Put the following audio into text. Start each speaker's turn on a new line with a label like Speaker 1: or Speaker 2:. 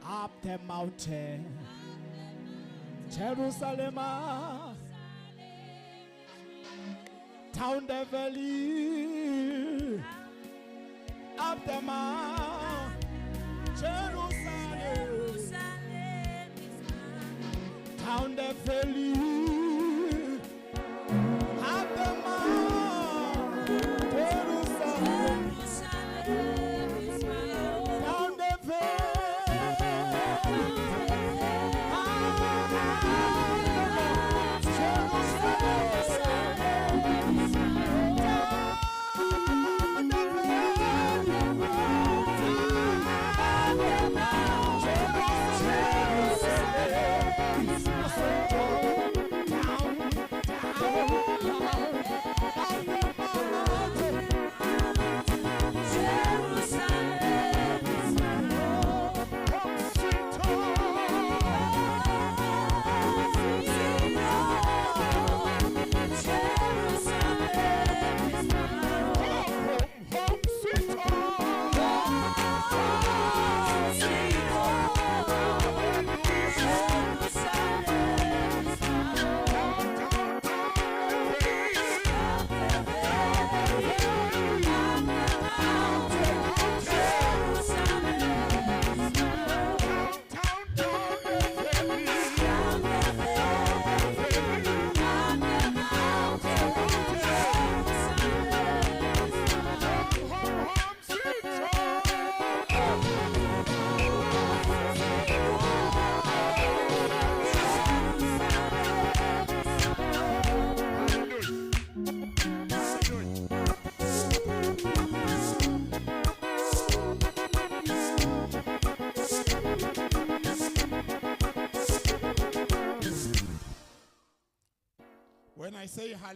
Speaker 1: up the mountain, Jerusalem, down the valley, up the mountain, Jerusalem, down the valley, up the mountain, Jerusalem, down the When I say hallelujah.